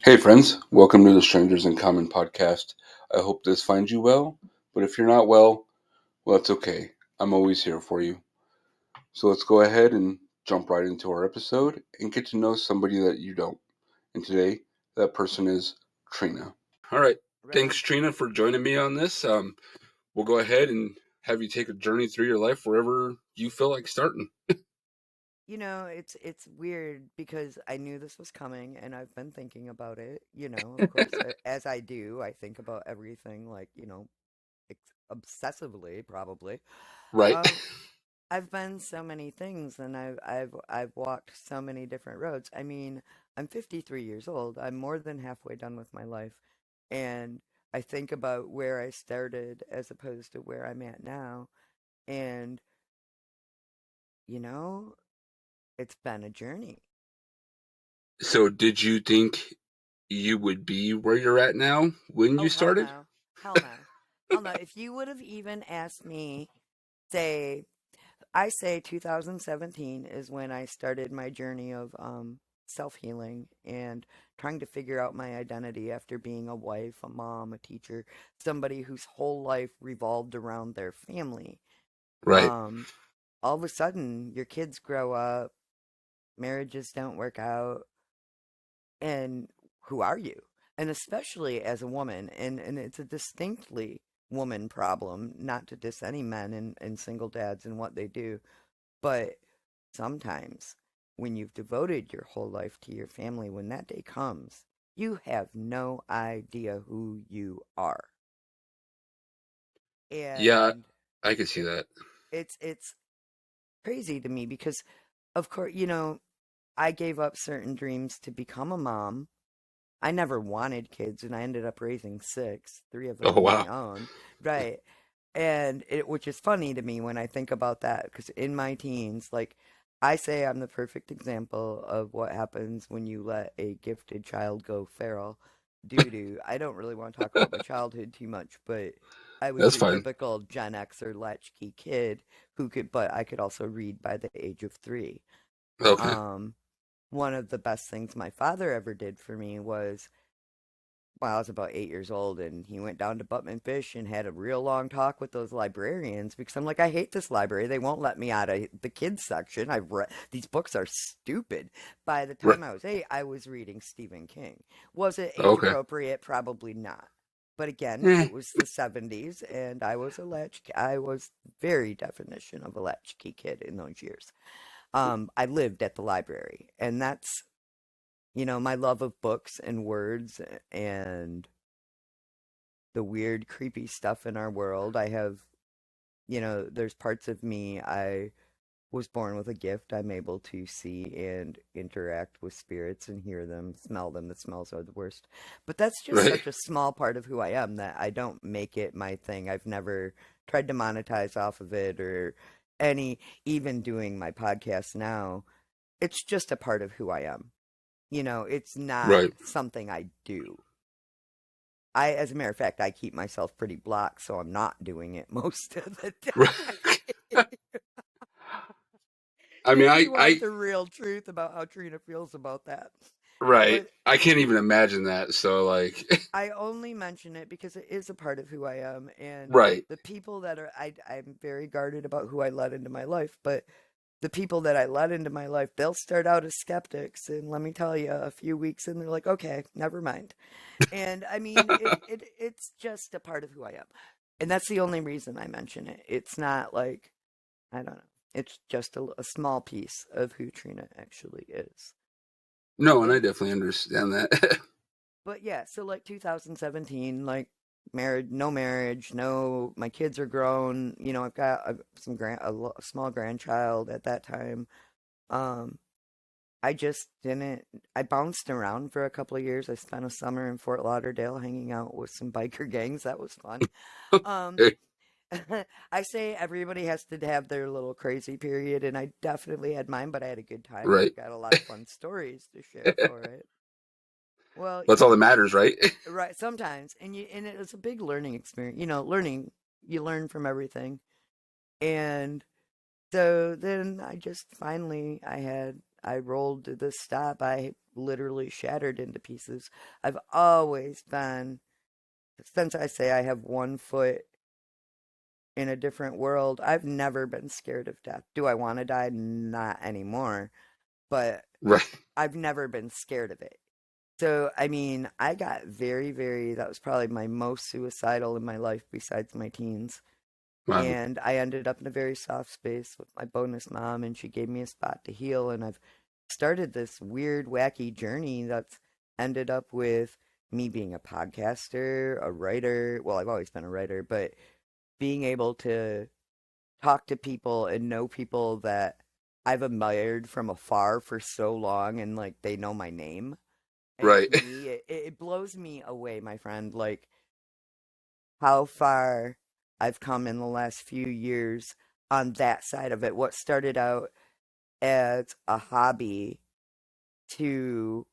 Hey friends, welcome to the Strangers in Common podcast. I hope this finds you well, but if you're not well, that's okay. I'm always here for you. So let's go ahead and jump right into our episode and get to know somebody that you don't. And today, that person is Trina. All right. Thanks, Trina, for joining me on this. We'll go ahead and have you take a journey through your life wherever you feel like starting. You know, it's weird because I knew this was coming and I've been thinking about it, of course, as I do. I think about everything like, obsessively probably. Right. Um I've been so many things and I've walked so many different roads. I mean, I'm 53 years old. I'm more than halfway done with my life. And I think about where I started as opposed to where I'm at now. And, you know, it's been a journey. So, did you think you would be where you're at now when you Oh, hell started? no. Hell no. Hell no. If you would have even asked me, say, I say 2017 is when I started my journey of self-healing and trying to figure out my identity after being a wife, a mom, a teacher, somebody whose whole life revolved around their family. Right. Um, all of a sudden, your kids grow up, marriages don't work out, and who are you? And especially as a woman, and it's a distinctly woman problem, not to diss any men and single dads and what they do, but sometimes when you've devoted your whole life to your family, when that day comes, you have no idea who you are. Yeah, And I could see that. it's crazy to me because of course, I gave up certain dreams to become a mom. I never wanted kids, and I ended up raising six, three of them Oh, on my wow. own. Right. And which is funny to me when I think about that, because in my teens, like, I say I'm the perfect example of what happens when you let a gifted child go feral. Doo doo. I don't really want to talk about my childhood too much, but I was That's your fine. typical Gen Xer latchkey kid but I could also read by the age of 3. Okay. Um, One of the best things my father ever did for me was, well, I was about 8 years old, and he went down to Butman Fish and had a real long talk with those librarians because I'm like, I hate this library. They won't let me out of the kids section. I've read these books are stupid. By the Right. time I was 8, I was reading Stephen King. Was it age Okay. appropriate? Probably not. But again, Eh, it was the 70s, and I was very definition of a latchkey kid in those years. I lived at the library, and that's my love of books and words and the weird, creepy stuff in our world. I have, there's parts of me. I was born with a gift. I'm able to see and interact with spirits and hear them, smell them. The smells are the worst. But that's just right. such a small part of who I am that I don't make it my thing. I've never tried to monetize off of it or even doing my podcast now. It's just a part of who I am. It's not Right. something I do. As a matter of fact, I keep myself pretty blocked, so I'm not doing it most of the Right. time. I mean, If I, you want I, the real truth about how Trina feels about that. right. But I can't even imagine that. So, like, I only mention it because it is a part of who I am, and right. the people that I'm very guarded about who I let into my life, but the people that I let into my life, they'll start out as skeptics, and let me tell you, a few weeks in, they're like, okay, never mind. And I mean, it's just a part of who I am. And that's the only reason I mention it. It's not like, I don't know. It's just a small piece of who Trina actually is. No, and I And, definitely understand that. but yeah, so like 2017, like married, no marriage, no, my kids are grown. I've got some a small grandchild at that time. Um, I just didn't. I bounced around for a couple of years. I spent a summer in Fort Lauderdale hanging out with some biker gangs. That was fun. Um, Okay. I say everybody has to have their little crazy period, and I definitely had mine, but I had a good time, and Right. I've got a lot of fun stories to share for it. Well, That's all that matters, right? right, sometimes, and it was a big learning experience. Learning, you learn from everything, and so then I just finally I rolled to this stop. I literally shattered into pieces. I've always been, since I say I have one foot in a different world, I've never been scared of death. Do I want to die? Not anymore, but Right. I've never been scared of it. So, I mean, I got that was probably my most suicidal in my life besides my teens. Wow. And I ended up in a very soft space with my bonus mom, and she gave me a spot to heal. And I've started this weird, wacky journey that's ended up with me being a podcaster, a writer. Well, I've always been a writer, but being able to talk to people and know people that I've admired from afar for so long, and like they know my name. And Right. to me, it blows me away, my friend. Like, how far I've come in the last few years on that side of it. What started out as a hobby to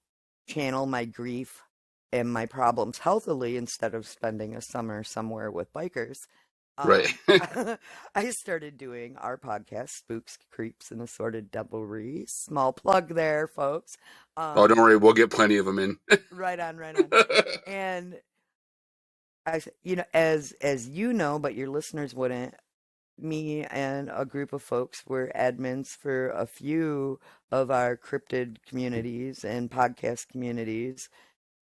channel my grief and my problems healthily instead of spending a summer somewhere with bikers. Right. I started doing our podcast, Spooks, Creeps, and Assorted Devilry. Small plug there, folks. Oh, don't Um, worry. We'll get plenty of them in. right on, right on. And as you know, but your listeners wouldn't, me and a group of folks were admins for a few of our cryptid communities and podcast communities.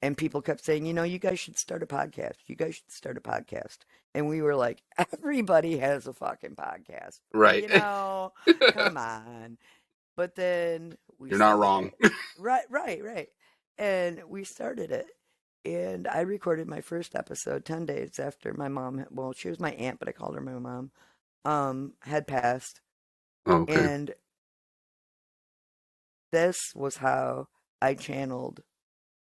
And people kept saying, you guys should start a podcast. You guys should start a podcast. And we were like, everybody has a fucking podcast. Right. Come on. But then we You're not started wrong. it. Right, right, right. And we started it. And I recorded my first episode 10 days after my mom, well, she was my aunt, but I called her my mom, had passed. Oh, okay. And this was how I channeled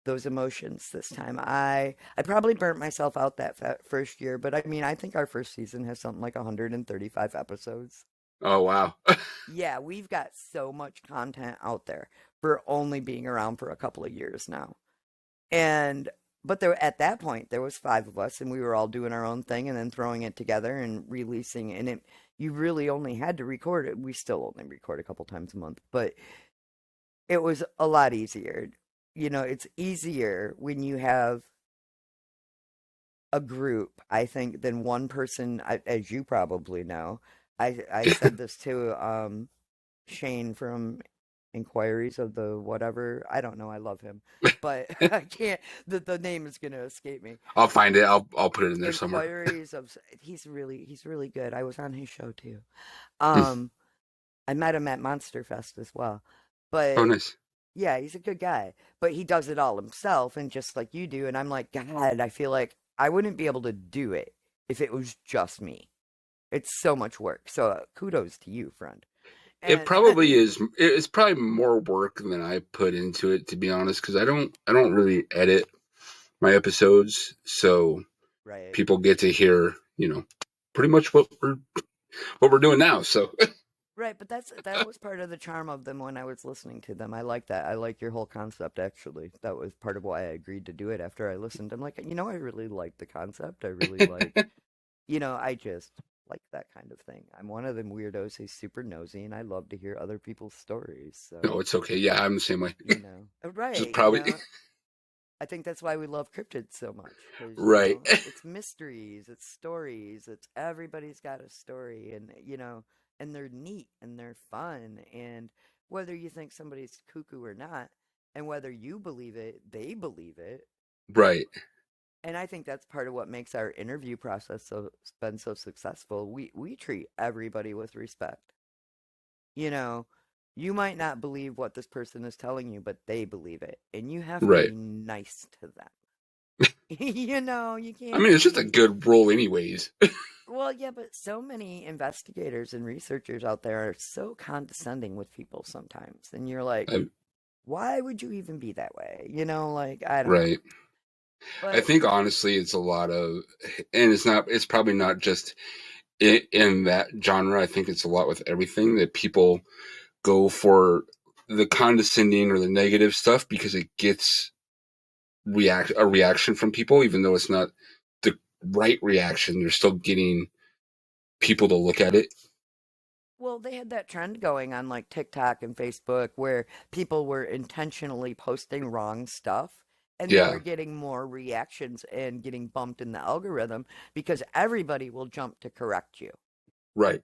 those emotions this time. I probably burnt myself out that first year, but I mean, I think our first season has something like 135 episodes. Oh, wow. Yeah, we've got so much content out there for only being around for a couple of years now. And but there at that point there was five of us and we were all doing our own thing and then throwing it together and releasing, and it you really only had to record it. We still only record a couple times a month, but it was a lot easier. It's easier when you have a group, I think, than one person, as you probably know. I said this to Shane from Inquiries of the whatever. I don't know. I love him, but I can't. The name is gonna escape me. I'll find it. I'll put it in there somewhere. Inquiries of. He's really good. I was on his show too. Hmm. Um, I met him at Monster Fest as well, Oh, but nice. yeah, he's a good guy. But he does it all himself, and just like you do. And I'm like, God, I feel like I wouldn't be able to do it if it was just me. It's so much work. So kudos to you, friend. It And probably is. It's probably more work than I put into it, to be honest, because I don't really edit my episodes, so right. people get to hear, pretty much what we're doing now. So Right, but that was part of the charm of them when I was listening to them. I like that. I like your whole concept actually. That was part of why I agreed to do it after I listened. I'm like, I really like the concept. I really like, I just like that kind of thing. I'm one of them weirdos who's super nosy and I love to hear other people's stories. no, So, it's okay. Yeah, I'm the same way. Just right, probably I think that's why we love cryptids so much because, right. it's mysteries, it's stories, it's everybody's got a story, and, and they're neat and they're fun. And whether you think somebody's cuckoo or not, and whether you believe it, they believe it. Right. And I think that's part of what makes our interview process been so successful. We treat everybody with respect. You know, you might not believe what this person is telling you, but they believe it, and you have to Right. be nice to them. You I can't mean, it's just a be. good rule, anyways. Well, yeah, but so many investigators and researchers out there are so condescending with people sometimes. And you're like, I, why would you even be that way? You know, like, I don't know. Right. I But think honestly, it's a lot of, and it's probably not just in that genre. I think it's a lot with everything that people go for the condescending or the negative stuff because it gets a reaction from people, even though it's not the right reaction. You're still getting people to look at it. well, they had that trend going on like TikTok and Facebook where people were intentionally posting wrong stuff and they were Yeah. getting more reactions and getting bumped in the algorithm because everybody will jump to correct you. Right.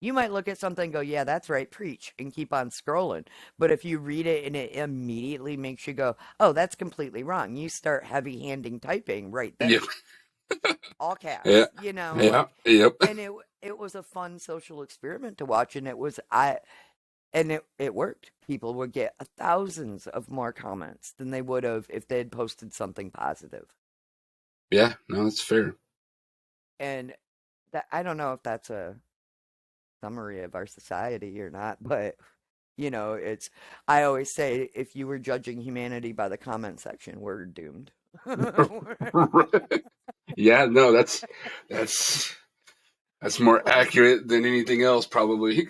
You might look at something and go, yeah, that's right, preach, and keep on scrolling. But if you read it and it immediately makes you go, oh, that's completely wrong, you start heavy handing typing right Yep. there, all Yeah. caps, you know, Yeah. like, Yep. and it was a fun social experiment to watch, and it worked. People would get thousands of more comments than they would have if they had posted something positive. Yeah. No, that's fair. And that I don't know if that's a summary of our society or not, but you know, it's I always say if you were judging humanity by the comment section, we're doomed. Yeah. No, that's that's more Well, accurate than anything else, probably.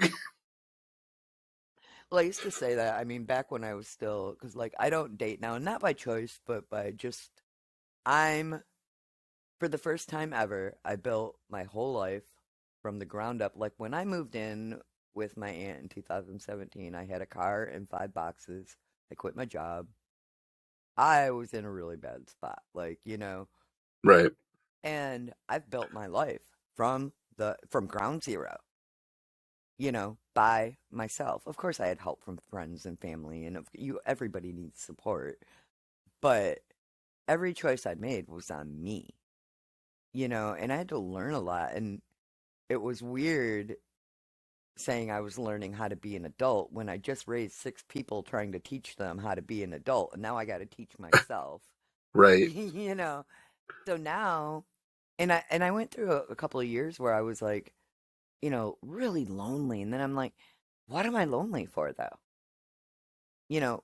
I used to say that. I mean, back when I was still, because like I don't date now, not by choice, but by just I'm for the first time ever, I built my whole life from the ground up. Like when I moved in with my aunt in 2017, I had a car and 5 boxes. I quit my job. I was in a really bad spot, like, Right. and I've built my life from ground zero, by myself. Of course I had help from friends and family and everybody needs support, but every choice I made was on me, and I had to learn a lot, and it was weird saying I was learning how to be an adult when I just raised 6 people trying to teach them how to be an adult, and now I got to teach myself. Right. you know. So now, and I went through a couple of years where I was like, really lonely, and then I'm like, what am I lonely for though?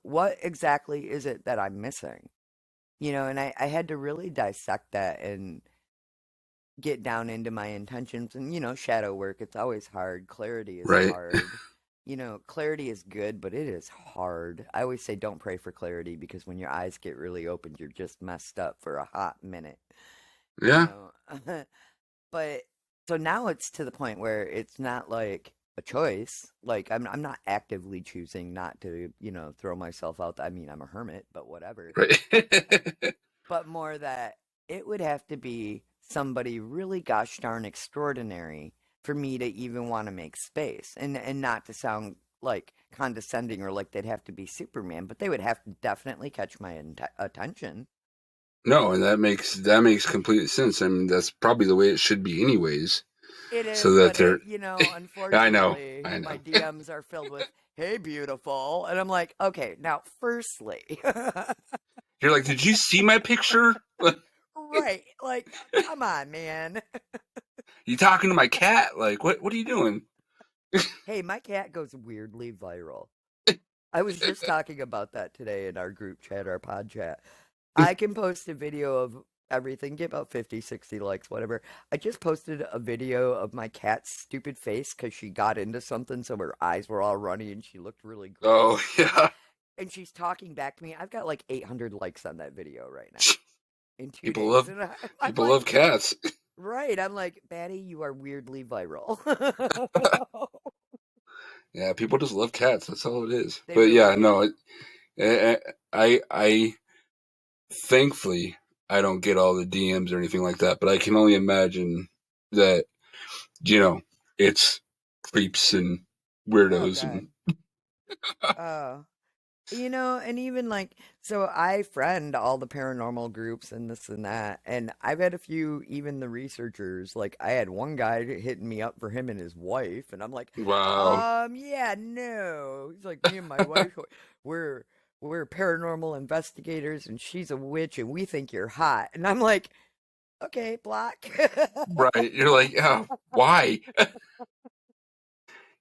What exactly is it that I'm missing? And I had to really dissect that and get down into my intentions and shadow work. It's always hard. Clarity is Right. hard. Clarity is good, but it is hard. I always say don't pray for clarity because when your eyes get really opened, you're just messed up for a hot minute. you Yeah. know but so now it's to the point where it's not like a choice. Like I'm not actively choosing not to throw myself out. I mean, I'm a hermit, but whatever. Right. But more that it would have to be somebody really gosh darn extraordinary for me to even want to make space, and not to sound like condescending or like they'd have to be Superman, but they would have to definitely catch my attention. No, and that makes complete sense. I mean, that's probably the way it should be, anyways. It So is, that but they're. I know. unfortunately, I my know. DMs are filled with "Hey, beautiful," and I'm like, okay, now, firstly, You're like, did you see my picture? right? Like, come on, man. You talking to my cat? Like, what are you doing? Hey, my cat goes weirdly viral. I was just talking about that today in our group chat, our pod chat. I can post a video of everything, get about 50, 60 likes, whatever. I just posted a video of my cat's stupid face because she got into something, so her eyes were all runny and she looked really Oh gross. yeah. And she's talking back to me. I've got like 800 likes on that video right now in two People days. love And I'm people like, love cats. right. I'm like, Batty, you are weirdly viral. Yeah, people just love cats. That's all it is. They But really yeah, do. no. I thankfully I don't get all the DMs or anything like that. But I can only imagine that you know it's creeps and Oh, weirdos and God. Oh. And even like, so I friend all the paranormal groups and this and that, and I've had a few, even the researchers. Like, I had one guy hitting me up for him and his wife, and I'm like, wow. yeah, no. He's like, me and my wife, we're we're paranormal investigators, and she's a witch, and we think you're hot. And I'm like, okay, block. Right. You're like, oh, why?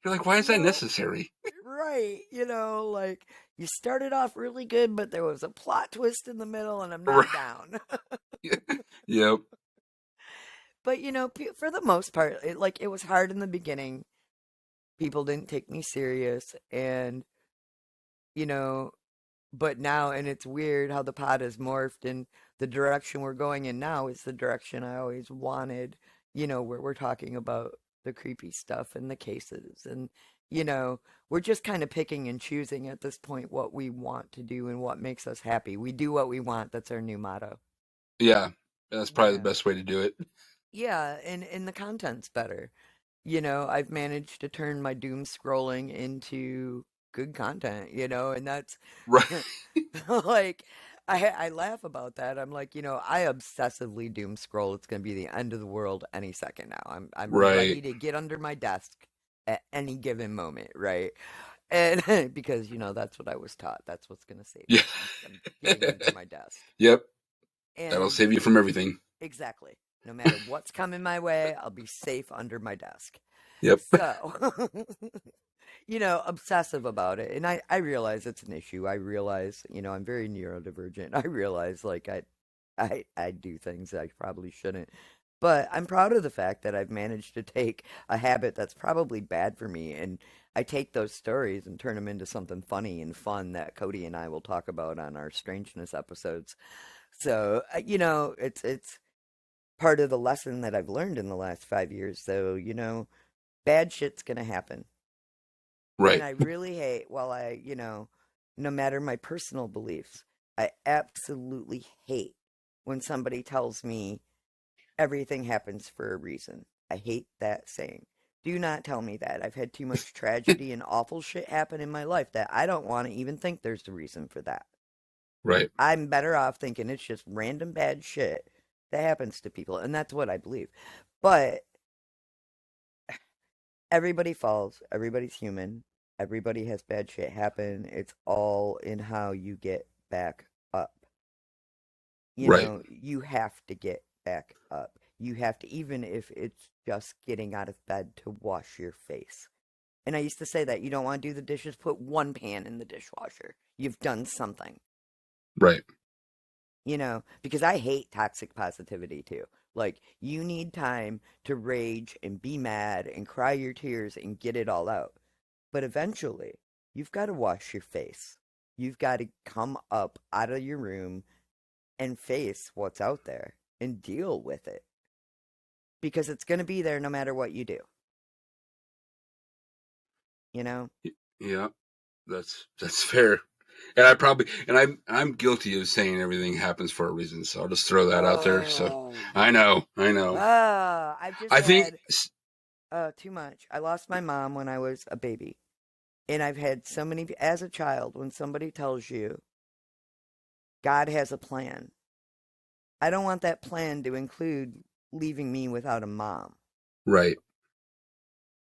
You're like, wwhy is that No, necessary? right, like You started off really good, but there was a plot twist in the middle, and I'm Right. not down. Yep. But for the most part, it was hard in the beginning. People didn't take me serious, and you know, but now, and it's weird how the pod has morphed, and the direction we're going in now is the direction I always wanted. Where we're talking about the creepy stuff and the cases, and you know, we're just kind of picking and choosing at this point what we want to do and what makes us happy. We do what we want. That's our new motto. Yeah. That's probably the Yeah. best way to do it. Yeah, and the content's better. I've managed to turn my doom scrolling into good content, and that's Right. like I laugh about that. I'm like, I obsessively doom scroll. It's gonna be the end of the world any second now. I'm Right. ready to get under my desk at any given moment, right? And because that's what I was taught. That's what's gonna save Yeah. me. I'm getting under my desk. Yep. That'll And save you from everything. exactly. No matter what's coming my way, I'll be safe under my desk. Yep. So, obsessive about it. And I realize it's an issue. I realize, I'm very neurodivergent. I realize like I do things I probably shouldn't. But I'm proud of the fact that I've managed to take a habit that's probably bad for me, and I take those stories and turn them into something funny and fun that Cody and I will talk about on our strangeness episodes. So, it's part of the lesson that I've learned in the last 5 years. So, bad shit's gonna happen. And Right. I really hate, no matter my personal beliefs, I absolutely hate when somebody tells me everything happens for a reason. I hate that saying. Do not tell me that. I've had too much tragedy and awful shit happen in my life that I don't want to even think there's a reason for that. Right. I'm better off thinking it's just random bad shit that happens to people. And that's what I believe. But everybody falls, everybody's human, everybody has bad shit happen. It's all in how you get back up. Right. You have to get back up. You have to, even if it's just getting out of bed to wash your face. And I used to say that you don't want to do the dishes, put one pan in the dishwasher. You've done something. Right. Because I hate toxic positivity too. Like, you need time to rage and be mad and cry your tears and get it all out. But eventually, you've got to wash your face. You've got to come up out of your room and face what's out there and deal with it. Because it's going to be there no matter what you do. You know? Yeah. That's fair. And I'm guilty of saying everything happens for a reason. So I'll just throw that out there. So Oh. I know. I know. I've just I think. had too much. I lost my mom when I was a baby. And I've had so many, as a child, when somebody tells you God has a plan, I don't want that plan to include leaving me without a mom. Right.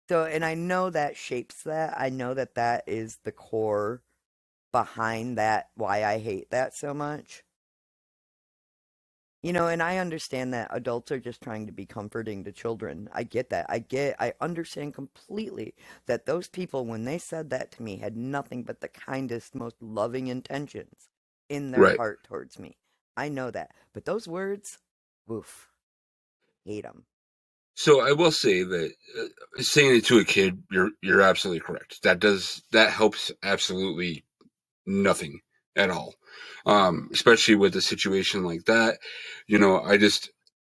So, and I know that shapes that. I know that that is the core behind that, why I hate that so much. And I understand that adults are just trying to be comforting to children. I get that. I understand completely that those people, when they said that to me, had nothing but the kindest, most loving intentions in their Right. heart towards me. I know that. But those words, oof, hate them. So I will say that saying it to a kid, you're absolutely correct. That helps absolutely nothing at all. Especially with a situation like that.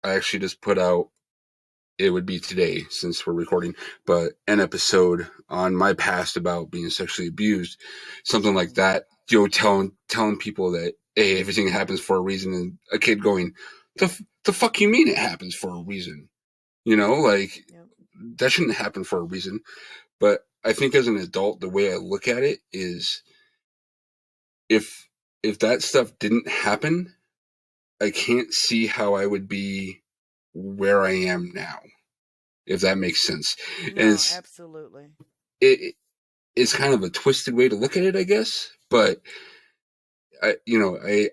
I actually just put out, it would be today since we're recording, but an episode on my past about being sexually abused, something like Mm-hmm. that. Telling people that, hey, everything happens for a reason, and a kid going, the fuck you mean it happens for a reason? Like, Yep. that shouldn't happen for a reason. But I think as an adult, the way I look at it is, if that stuff didn't happen, I can't see how I would be where I am now, if that makes sense. And No, absolutely. it it's kind of a twisted way to look at it, I guess. But I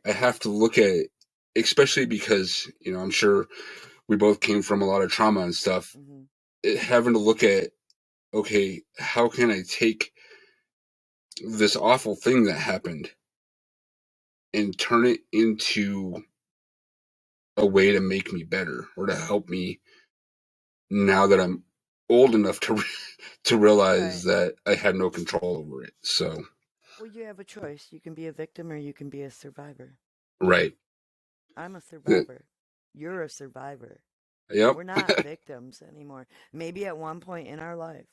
have to look at it, especially because I'm sure we both came from a lot of trauma and stuff. Mm-hmm. Having to look at, okay, how can I take this awful thing that happened and turn it into a way to make me better or to help me now that I'm old enough to to realize Right. that I had no control over it. So, Well, you have a choice. You can be a victim or you can be a survivor. right. I'm a survivor. You're a survivor. Yep. We're not victims anymore. Maybe at one point in our life,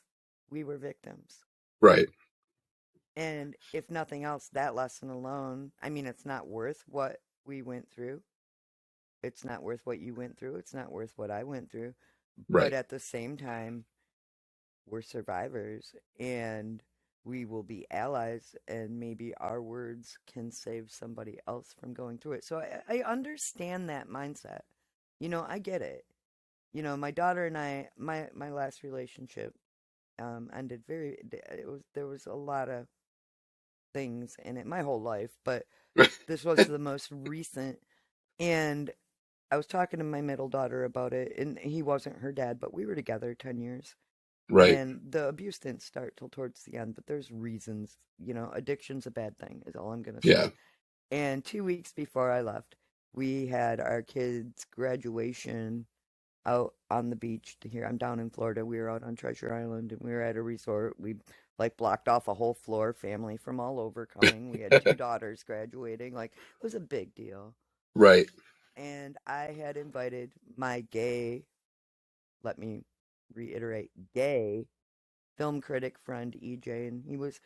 we were victims. Right. And if nothing else, that lesson alone, I mean, it's not worth what we went through. It's not worth what you went through. It's not worth what I went through. But Right. at the same time, we're survivors and we will be allies, and maybe our words can save somebody else from going through it. So I understand that mindset. I get it. My daughter and I, my last relationship ended very. There was a lot of things in it my whole life, but this was the most recent. And I was talking to my middle daughter about it, and he wasn't her dad, but we were together 10 years. Right. And the abuse didn't start till towards the end, but there's reasons. Addiction's a bad thing, is all I'm going to Yeah. say. And 2 weeks before I left, we had our kids' graduation out on the beach here. I'm down in Florida. We were out on Treasure Island and we were at a resort. We like blocked off a whole floor, family from all over coming. We had two daughters graduating. Like it was a big deal. Right. And I had invited my gay, let me reiterate, gay film critic friend EJ, and he was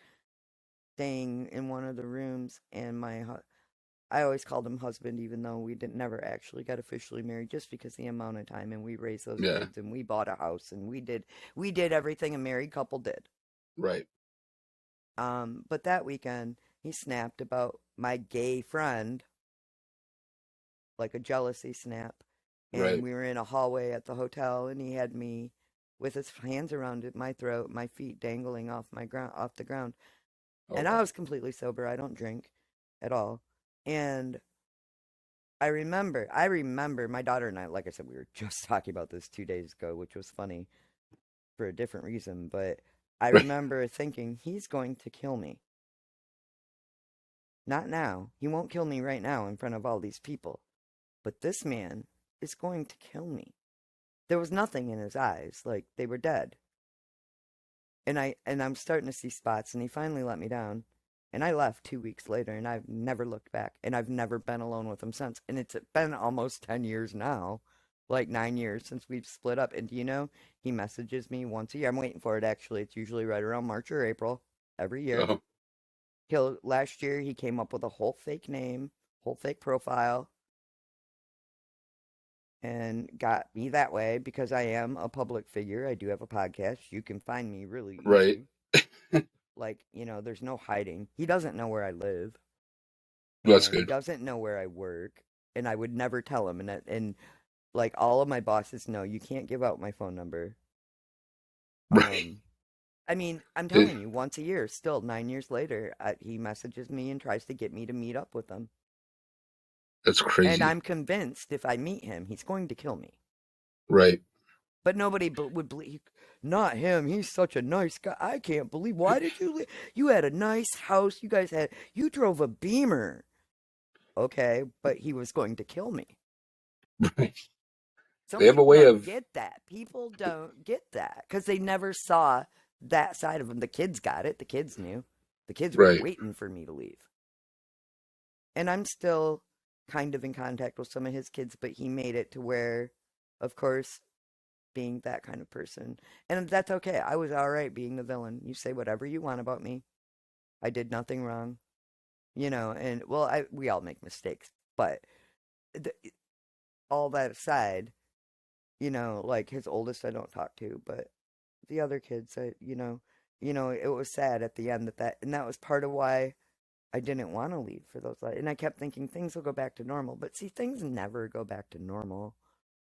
staying in one of the rooms. And I always called him husband, even though we didn't never actually got officially married, just because the amount of time. And we raised those Yeah. kids, and we bought a house, and we did everything a married couple did. Right. But that weekend he snapped about my gay friend, like a jealousy snap. And Right. we were in a hallway at the hotel, and he had me with his hands around my throat, my feet dangling off the ground. Oh And I wow. was completely sober. I don't drink at all. And I remember my daughter and I, like I said, we were just talking about this 2 days ago, which was funny for a different reason. But I Right. remember thinking, he's going to kill me. Not now. He won't kill me right now in front of all these people. But this man is going to kill me. There was nothing in his eyes, like they were dead. And I'm starting to see spots, and he finally let me down. And I left 2 weeks later, and I've never looked back, and I've never been alone with him since. And it's been almost 10 years now, like 9 years since we've split up. And do you know, he messages me once a year. I'm waiting for it actually. It's usually right around March or April every year. Oh, He'll Last year he came up with a whole fake name, whole fake profile, and got me that way because I am a public figure. I do have a podcast. You can find me really right. easy. Like, there's no hiding. He doesn't know where I live, That's and he good. doesn't know where I work, and I would never tell him. And like all of my bosses know, you can't give out my phone number. Right. Um, I mean, I'm It, telling you, once a year, still 9 years later, he messages me and tries to get me to meet up with him. that's And crazy. I'm convinced if I meet him, he's going to kill me. Right. But nobody would believe. Not him. He's such a nice guy. I can't believe. Why did you? You had a nice house. You drove a Beamer. Okay, but he was going to kill me. Right. Some They have a people way don't of. get that. People don't get that because they never saw that side of him. The kids got it. The kids knew. The kids were Right. waiting for me to leave. And I'm still kind of in contact with some of his kids, but he made it to where, of course, being that kind of person. And that's okay. I was all right being the villain. You say whatever you want about me. I did nothing wrong. And well, we all make mistakes, but the, all that aside, like his oldest I don't talk to, but the other kids, it was sad at the end and that was part of why I didn't want to leave for those. And I kept thinking things will go back to normal, but see, things never go back to normal.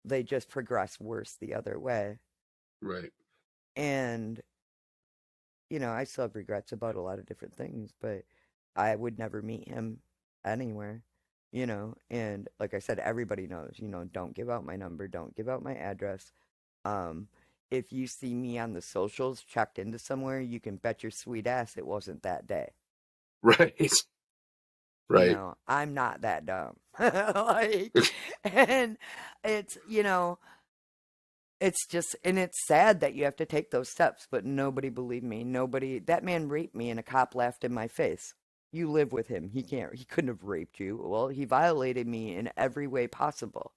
They just progress worse the other way. Right. And I still have regrets about a lot of different things, but I would never meet him anywhere. And like I said, everybody knows, don't give out my number, don't give out my address. Um, if you see me on the socials checked into somewhere, you can bet your sweet ass it wasn't that day. Right. You Right. know, I'm not that dumb. Like, and it's, you know, it's just, and it's sad that you have to take those steps, but nobody believed me. Nobody, that man raped me and a cop laughed in my face. You live with him. He couldn't have raped you. Well, he violated me in every way possible.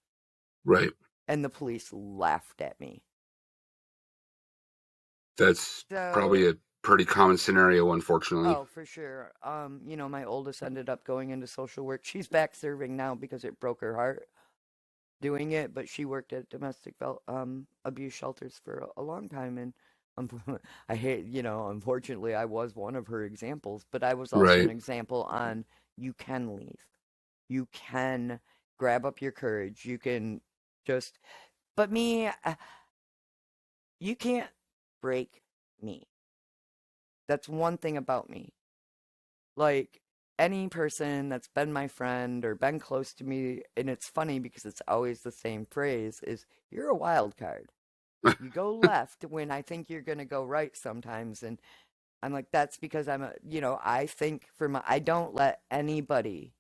Right. And the police laughed at me. That's probably So, a pretty common scenario, unfortunately. oh, for sure. You know, my oldest ended up going into social work. She's back serving now because it broke her heart doing it, but she worked at domestic abuse shelters for a long time, and I hate, you know, unfortunately, I was one of her examples, but I was also an Right. example on you can leave, you can grab up your courage, you can just, but me, you can't break me. That's one thing about me. Like any person that's been my friend or been close to me, and it's funny because it's always the same phrase is you're a wild card. You go left when I think you're going to go right sometimes. And I'm like, that's because you know, I think I don't let anybody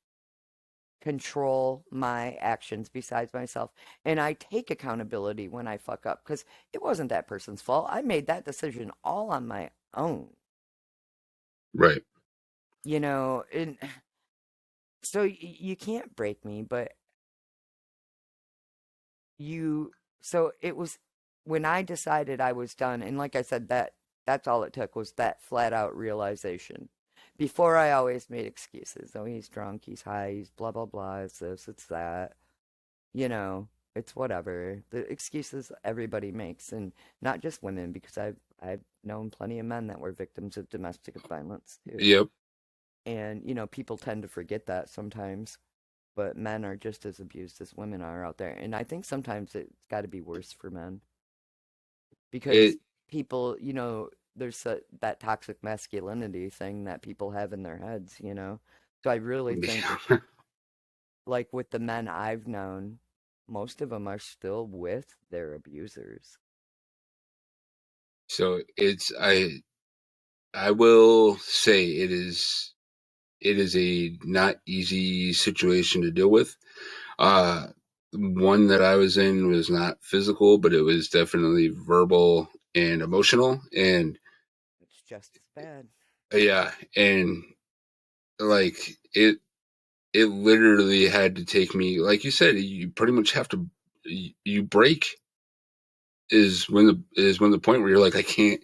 control my actions besides myself. And I take accountability when I fuck up because it wasn't that person's fault. I made that decision all on my own, Right. you know, and so you can't break me, but you, so it was when I decided I was done, and like I said, that's all it took was that flat out realization. Before I always made excuses. Oh, he's drunk, he's high, he's blah blah blah, it's this, it's that. You know, it's whatever. The excuses everybody makes, and not just women, because I've known plenty of men that were victims of domestic violence too. Yep. And you know, people tend to forget that sometimes, but men are just as abused as women are out there. And I think sometimes it's got to be worse for men because It. people, you know, that toxic masculinity thing that people have in their heads, you know. So I really think, like with the men I've known, most of them are still with their abusers. So it's I will say it is a not easy situation to deal with. Uh, one that I was in was not physical, but it was definitely verbal and emotional. And It's just as bad. yeah, and like it literally had to take me, like you said, you pretty much have to, you break is when the point where you're like, I can't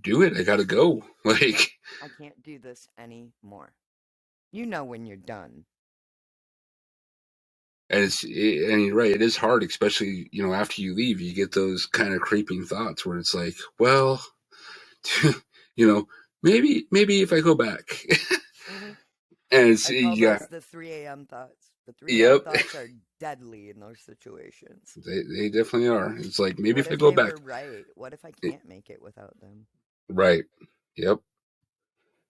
do it. I gotta go. Like, I can't do this anymore. You know when you're done. and you're right. It is hard, especially after you leave, you get those kind of creeping thoughts where it's like, well, you know, maybe if I go back, Hmm. and it's I call yeah, those the 3 a.m. thoughts. The 3 a.m. yep, thoughts are deadly in those situations. they definitely are. It's like maybe What if I if go they back, were right? What if I it, can't make it without them? right, yep.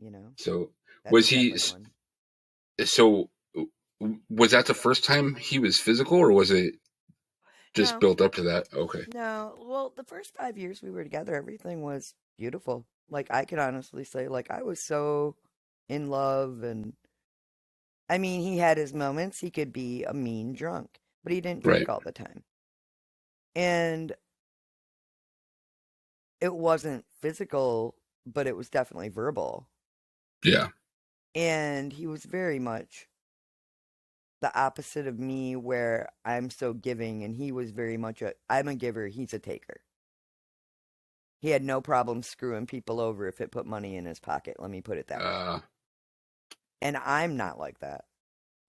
You know, So that's a was he? deadly one. So was that the first time he was physical, or was it just No, built up to that? Okay, no. Well, the first 5 years we were together, everything was beautiful. Like, I can honestly say, like, I was so in love. And I mean, he had his moments. He could be a mean drunk, but he didn't drink right, all the time. And it wasn't physical, but it was definitely verbal. yeah, And he was very much the opposite of me, where I'm so giving, and he was very much I'm a giver, he's a taker. He had no problem screwing people over if it put money in his pocket, let me put it that way. uh, And I'm not like that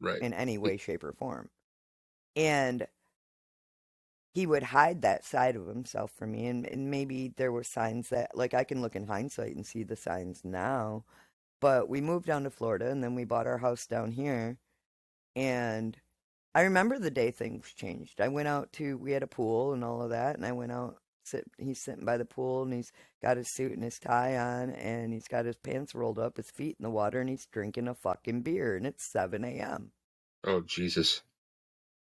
right, in any way, shape, or form. And he would hide that side of himself from me, and maybe there were signs that, like, I can look in hindsight and see the signs now. But we moved down to Florida, and then we bought our house down here. And I remember the day things changed. I went out to, we had a pool and all of that, and I went out, he's sitting by the pool, and he's got his suit and his tie on, and he's got his pants rolled up, his feet in the water, and he's drinking a fucking beer, and it's 7 a.m. oh Jesus,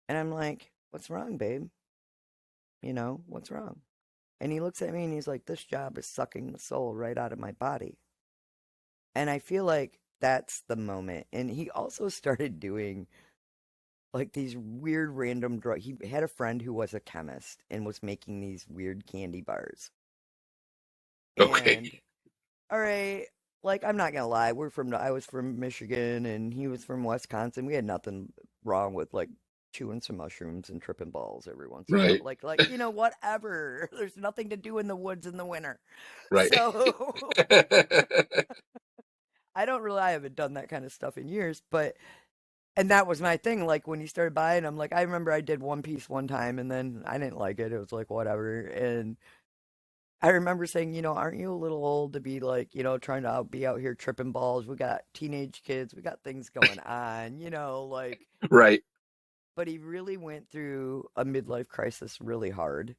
And I'm like, what's wrong, babe? You know, what's wrong? And he looks at me and he's like, this job is sucking the soul right out of my body. And I feel like that's the moment. And he also started doing like these weird random drugs. He had a friend who was a chemist and was making these weird candy bars. And Okay. all right, like I'm not gonna lie, I was from Michigan and he was from Wisconsin. We had nothing wrong with like chewing some mushrooms and tripping balls every once in a while. Right. Like whatever. There's nothing to do in the woods in the winter. Right. So I haven't done that kind of stuff in years, but and that was my thing. Like when he started buying them, like I remember I did one piece one time and then I didn't like it. It was like whatever. And I remember saying, aren't you a little old to be like, trying to be out here tripping balls? We got teenage kids, we got things going on, like, Right. but he really went through a midlife crisis really hard.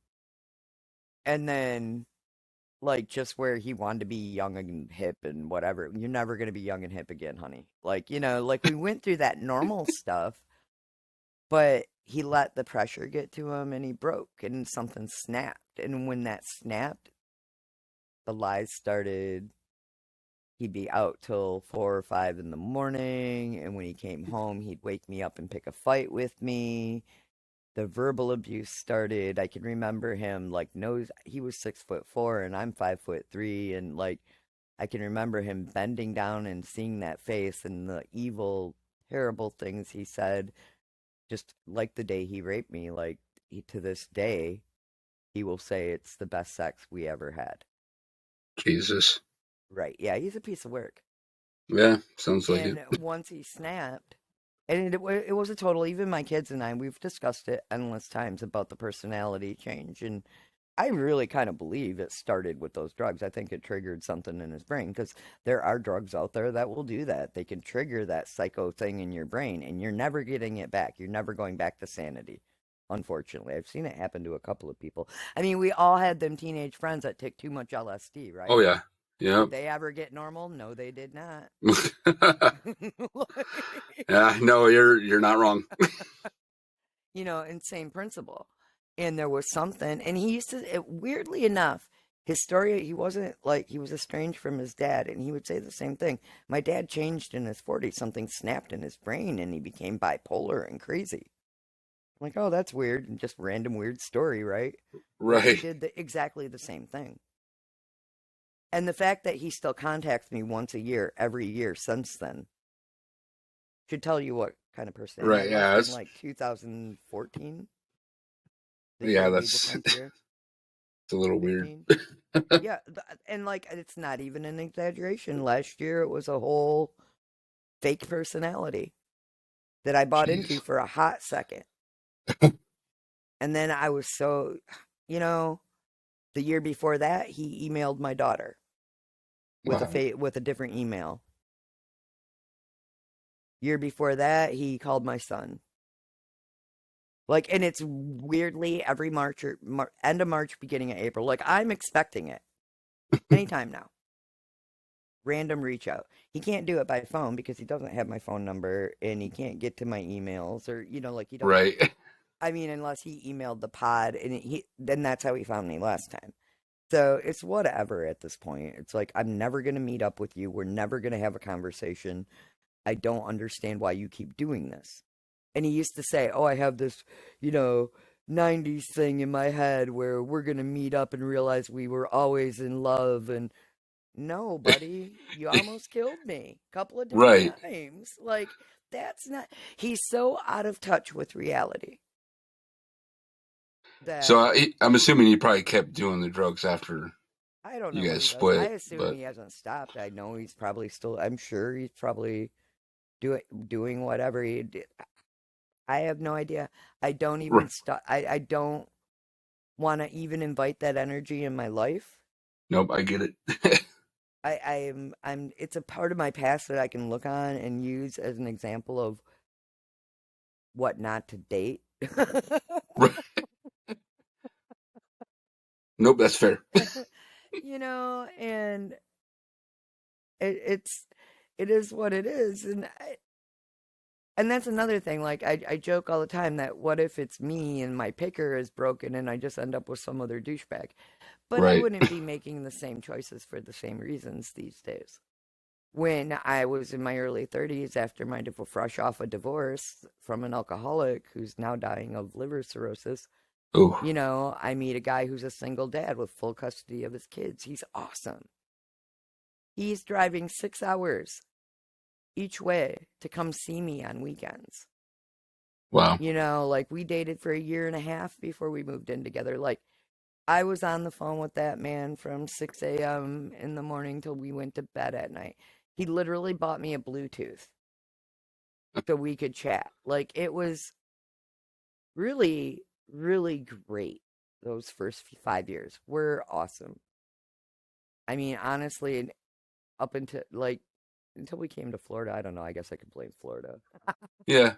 And then, like, just where he wanted to be young and hip and whatever. You're never going to be young and hip again, honey. Like, like we went through that normal stuff, but he let the pressure get to him and he broke and something snapped. And when that snapped, the lies started. He'd be out till 4 or 5 in the morning, and when he came home, he'd wake me up and pick a fight with me. The verbal abuse started. I can remember him like nose. He was 6'4" and I'm 5'3", and like I can remember him bending down and seeing that face and the evil, terrible things he said. Just like the day he raped me, like to this day, he will say it's the best sex we ever had. Jesus. Right? Yeah, he's a piece of work. Yeah, sounds like it. And once he snapped, and it was a total, even my kids and I, we've discussed it endless times about the personality change. And I really kind of believe it started with those drugs. I think it triggered something in his brain because there are drugs out there that will do that. They can trigger that psycho thing in your brain and you're never getting it back. You're never going back to sanity. Unfortunately, I've seen it happen to a couple of people. I mean, we all had them teenage friends that took too much LSD, Oh right? yeah. Did Yep. they ever get normal? No, they did not. Yeah, no, you're not wrong. And same principle. And there was something, and he used to, weirdly enough, his story, he wasn't like, he was estranged from his dad, and he would say the same thing. My dad changed in his 40s, something snapped in his brain, and he became bipolar and crazy. I'm like, oh, that's weird, and just random weird story, right? Well, he Right. did exactly the same thing. And the fact that he still contacts me once a year, every year since then, should tell you what kind of person. And I Right. left Yeah, in that's like 2014, the yeah, year will be the that's 10th year, it's a little weird. 15. Yeah, and like it's not even an exaggeration. Last year it was a whole fake personality that I bought into Jeez. for a hot second. And then I was so, you know, the year before that he emailed my daughter with Wow. with a different email. Year before that he called my son. Like, and it's weirdly every March or end of March, beginning of April. Like, I'm expecting it anytime now. Random reach out. He can't do it by phone because he doesn't have my phone number and he can't get to my emails or, like he don't, Right. I mean, unless he emailed the pod and then that's how he found me last time. So it's whatever at this point. It's like, I'm never going to meet up with you. We're never going to have a conversation. I don't understand why you keep doing this. And he used to say, "Oh, I have this, you know, 90s thing in my head where we're going to meet up and realize we were always in love." And no, buddy, you almost killed me a couple of different Right. times. Like, that's not, he's so out of touch with reality So that I'm assuming he probably kept doing the drugs after I don't know you what guys he does. I split, assume but he hasn't stopped. I know he's probably still, I'm sure he's probably doing whatever he did. I have no idea. I don't even right. stop. I don't want to even invite that energy in my life. Nope, I get it. I'm it's a part of my past that I can look on and use as an example of what not to date. Right. Nope, that's fair. And it's it is what it is. And that's another thing. Like I joke all the time that what if it's me and my picker is broken and I just end up with some other douchebag. But I Right. wouldn't be making the same choices for the same reasons these days. when I was in my early 30s after my fresh off a divorce from an alcoholic who's now dying of liver cirrhosis. Oh, I meet a guy who's a single dad with full custody of his kids. He's awesome. He's driving 6 hours each way to come see me on weekends. wow. Like we dated for a year and a half before we moved in together. Like I was on the phone with that man from 6 a.m. in the morning till we went to bed at night. He literally bought me a Bluetooth so we could chat. Like it was really, really great. Those first 5 years were awesome. I mean, honestly, up until until we came to Florida, I don't know. I guess I could blame Florida. Yeah,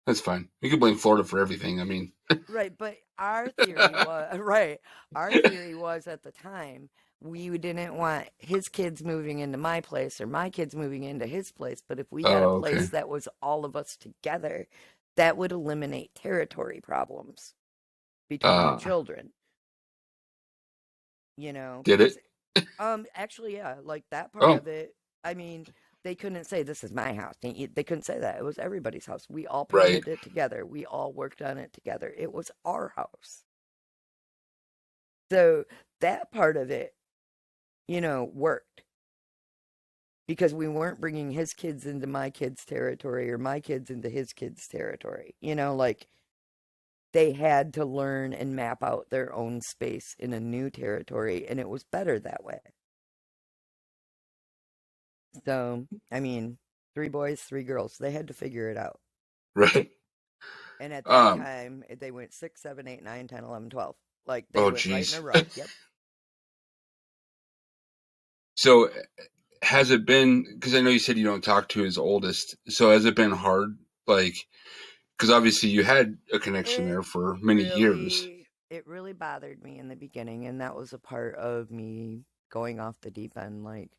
that's fine. You can blame Florida for everything. I mean, Right, but our theory was right. Our theory was at the time we didn't want his kids moving into my place or my kids moving into his place, but if we had a oh, okay. place that was all of us together, that would eliminate territory problems between the Uh, children, did because it? actually yeah, like that part Oh, of it, I mean, they couldn't say this is my house. They couldn't say that. It was everybody's house. We all right, painted it together. We all worked on it together. It was our house. So that part of it, worked because we weren't bringing his kids into my kids' territory or my kids into his kids' territory. Like they had to learn and map out their own space in a new territory, and it was better that way. So, I mean, three boys, three girls. They had to figure it out. right. And at that Um, time, they went 6, 7, 8, 9, 10, 11, 12. Like they oh, went right in a geez. row. Yep. So has it been, because I know you said you don't talk to his oldest, so has it been hard? Like, because obviously you had a connection there for many years. It really bothered me in the beginning, and that was a part of me going off the deep end. Like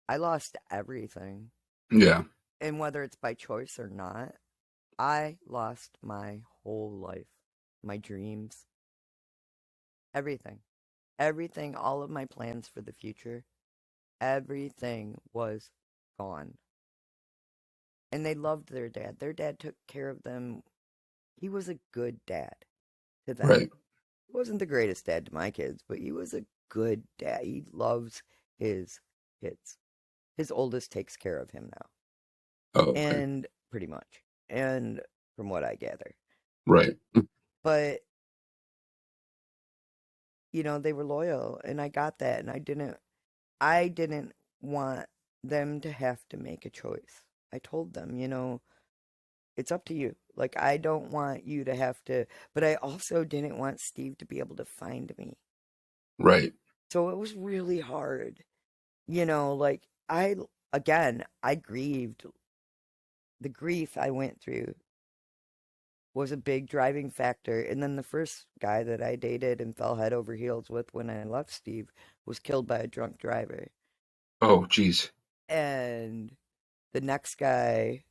I lost everything, Yeah, and whether it's by choice or not, I lost my whole life, my dreams, everything, everything, all of my plans for the future, everything was gone. And they loved their dad. Their dad took care of them. He was a good dad to them. right. He wasn't the greatest dad to my kids, but he was a good dad. He loves his kids. His oldest takes care of him now, Oh, okay. and pretty much, and from what I gather. Right, But, they were loyal, and I got that, and I didn't want them to have to make a choice. I told them, it's up to you. Like, I don't want you to have to, but I also didn't want Steve to be able to find me. right, So it was really hard. Like again, I grieved. The grief I went through was a big driving factor. And then the first guy that I dated and fell head over heels with when I left Steve was killed by a drunk driver. oh, geez. And the next guy,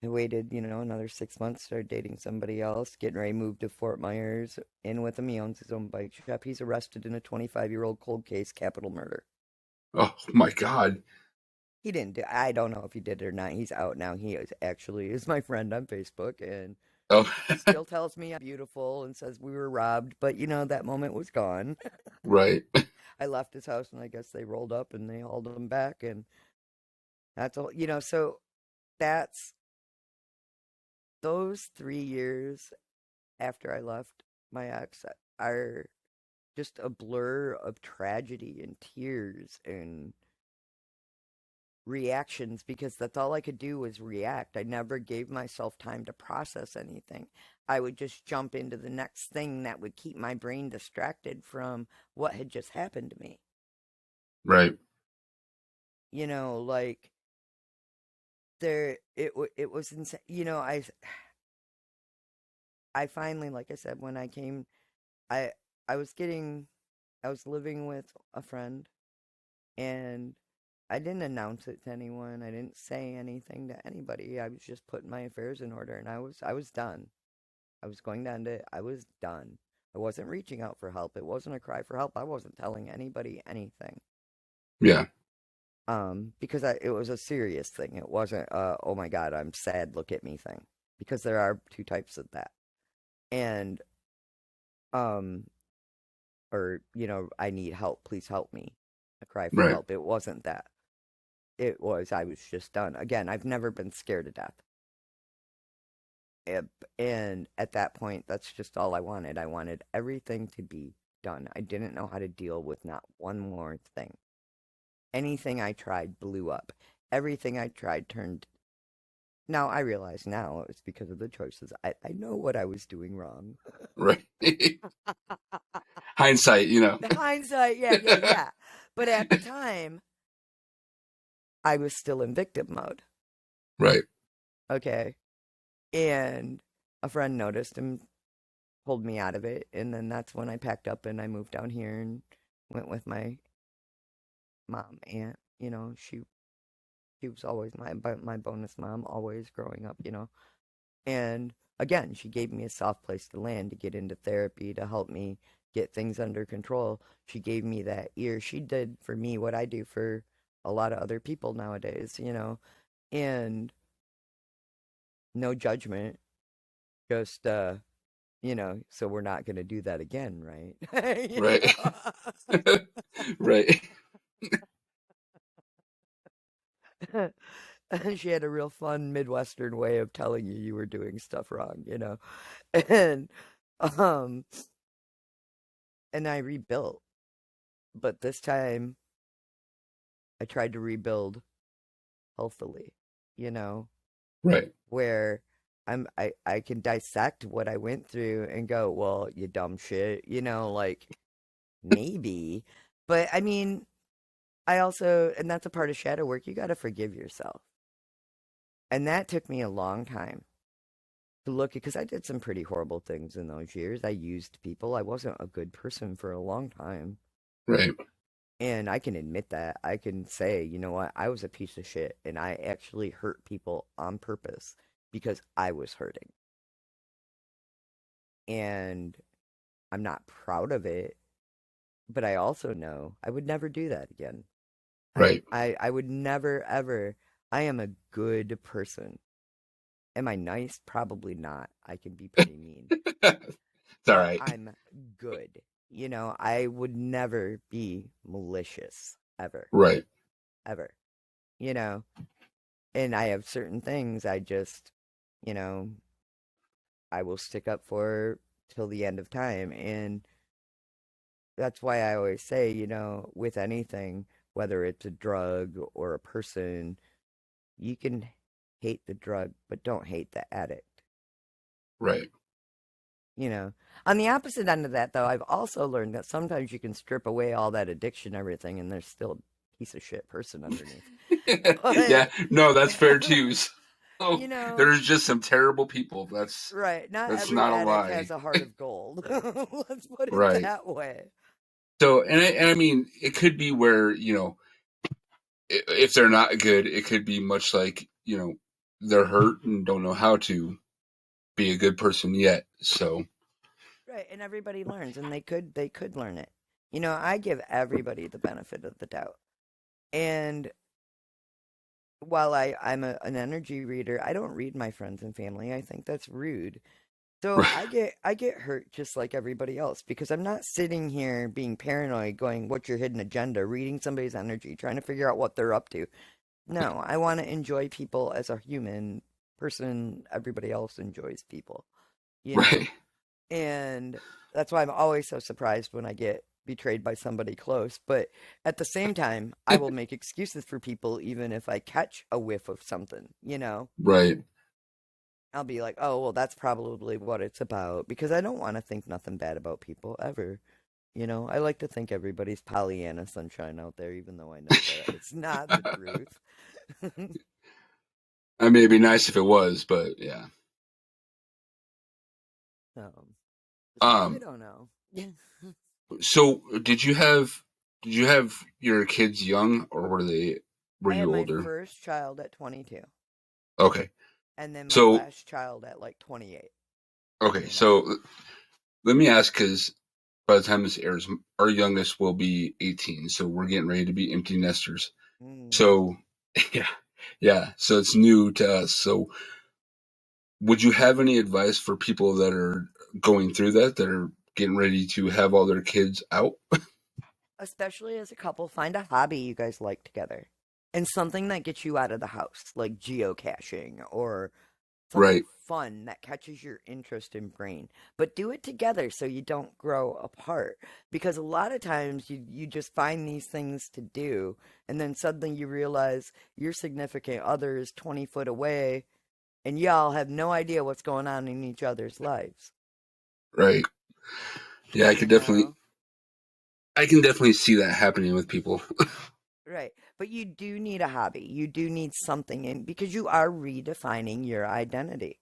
I waited, another 6 months, started dating somebody else, getting ready to move to Fort Myers, in with him. He owns his own bike shop. He's arrested in a 25-year-old cold case, capital murder. Oh my God. He didn't do. I don't know if he did it or not. He's out now. He is my friend on Facebook and Oh, still tells me I'm beautiful and says we were robbed. But that moment was gone. right, I left his house and I guess they rolled up and they hauled him back and that's all. So that's those 3 years after I left my ex are just a blur of tragedy and tears and reactions because that's all I could do was react. I never gave myself time to process anything. I would just jump into the next thing that would keep my brain distracted from what had just happened to me. right, Like it was insane. I finally, like I said, when I came, I I was getting, I was living with a friend, and I didn't announce it to anyone. I didn't say anything to anybody. I was just putting my affairs in order and I was done. I was going down to I was done. I wasn't reaching out for help. It wasn't a cry for help. I wasn't telling anybody anything. yeah. Because it was a serious thing. It wasn't oh my God, I'm sad, look at me thing. Because there are two types of that. And um or I need help, please help me. A cry for Right. help. It wasn't that. It was I was just done. Again, I've never been scared to death. It, and at that point, that's just all I wanted. I wanted everything to be done. I didn't know how to deal with not one more thing. Anything I tried blew up. Everything I tried turned. Now I realize now it's because of the choices. I know what I was doing wrong. Right. Hindsight, Hindsight, yeah, yeah, yeah. But at the time, I was still in victim mode. Right. Okay. And a friend noticed and pulled me out of it. And then that's when I packed up and I moved down here and went with my mom, aunt. She was always my bonus mom, always growing up. And again, she gave me a soft place to land to get into therapy to help me get things under control. She gave me that ear. She did for me what I do for a lot of other people nowadays. And no judgment, just so we're not going to do that again, right? you Right. Right. know. She had a real fun Midwestern way of telling you were doing stuff wrong. And um and I rebuilt, but this time I tried to rebuild healthily, you know, Right. where I can dissect what I went through and go, well, you dumb shit, like maybe. But I mean, I also, and that's a part of shadow work, you got to forgive yourself. And that took me a long time to look at, because I did some pretty horrible things in those years. I used people. I wasn't a good person for a long time. Right. And I can admit that. I can say, you know what? I was a piece of shit and I actually hurt people on purpose because I was hurting. And I'm not proud of it, but I also know I would never do that again. I Right. I would never ever. I am a good person. Am I nice? Probably not. I can be pretty mean, It's all but right. I'm good. I would never be malicious ever, Right. ever. You know, and I have certain things I just, you know, I will stick up for till the end of time. And that's why I always say, with anything, whether it's a drug or a person, you can hate the drug, but don't hate the addict. Right. You know, on the opposite end of that, though, I've also learned that sometimes you can strip away all that addiction, everything, and there's still a piece of shit person underneath. Yeah. But, No, that's fair too. So you know, there's just some terrible people. right, not That's every not a addict has lie. a heart of gold. Let's put it Right. that way. So, and I mean, it could be where, if they're not good, it could be much like, they're hurt and don't know how to be a good person yet. So, Right, and everybody learns, and they could learn it. I give everybody the benefit of the doubt. And while I'm an energy reader, I don't read my friends and family. I think that's rude. So right. I get hurt just like everybody else because I'm not sitting here being paranoid, going, "What's your hidden agenda?" Reading somebody's energy, trying to figure out what they're up to. No, I want to enjoy people as a human person. Everybody else enjoys people, you Right. know. And that's why I'm always so surprised when I get betrayed by somebody close. But at the same time, I will make excuses for people even if I catch a whiff of something. Right. I'll be like, oh, well, that's probably what it's about because I don't want to think nothing bad about people ever. I like to think everybody's Pollyanna sunshine out there, even though I know that it's not the truth. I mean, it'd be nice if it was, but yeah. um, so I Um, don't know. so did you have your kids young or were I had you my older? first child at 22, Okay. and then my So, last child at like 28. okay. You know. So let me ask, because by the time this airs, our youngest will be 18. So we're getting ready to be empty nesters. Mm. So, yeah, yeah. So it's new to us. So, would you have any advice for people that are going through that are getting ready to have all their kids out? Especially as a couple, find a hobby you guys like together and something that gets you out of the house, like geocaching or something Right, fun that catches your interest and brain. But do it together so you don't grow apart. Because a lot of times you just find these things to do, and then suddenly you realize your significant other is 20 foot away, and y'all have no idea what's going on in each other's lives. right. Yeah, You know? I can definitely see that happening with people. Right. But you do need a hobby. You do need something in because you are redefining your identity.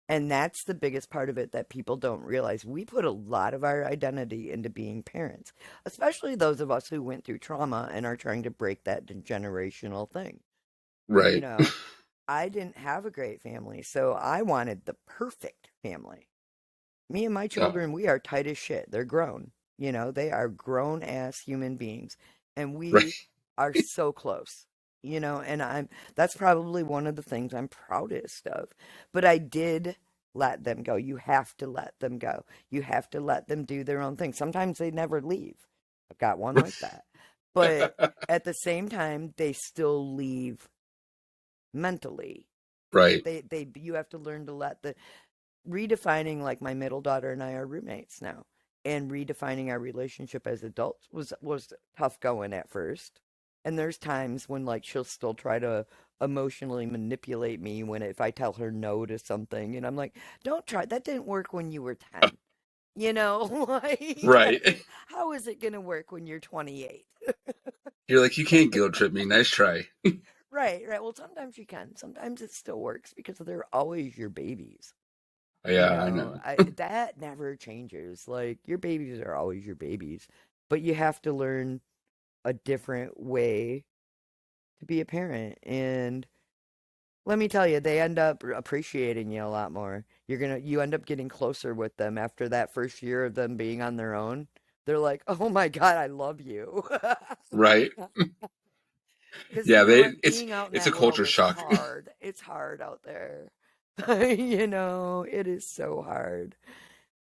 And that's the biggest part of it that people don't realize. We put a lot of our identity into being parents, especially those of us who went through trauma and are trying to break that generational thing. You Right. know, I didn't have a great family, so I wanted the perfect family. Me and my Uh, children, we are tight as shit. They're grown. They are grown ass human beings. And right. we are so close. And that's probably one of the things I'm proudest of. But I did let them go. You have to let them go. You have to let them do their own thing. Sometimes they never leave. I've got one like that. But at the same time, they still leave mentally. Right. You have to learn to let the redefining, like, my middle daughter and I are roommates now, and redefining our relationship as adults was tough going at first. And there's times when, like, she'll still try to emotionally manipulate me when if I tell her no to something, and I'm like, don't try, that didn't work when you were 10. Like, Right. how is it going to work when you're 28? You're like, you can't guilt trip me. Nice try. Right, right. Well, sometimes you can. Sometimes it still works because they're always your babies. Yeah, I know. I that never changes. Like, your babies are always your babies, but you have to learn a different way to be a parent. And let me tell you, they end up appreciating you a lot more. You end up getting closer with them after that first year of them being on their own. They're like, "Oh my God, I love you." Right. Because you Yeah, know what? it's Being out in it's a that world culture is shock. hard. It's hard out there. It is so hard.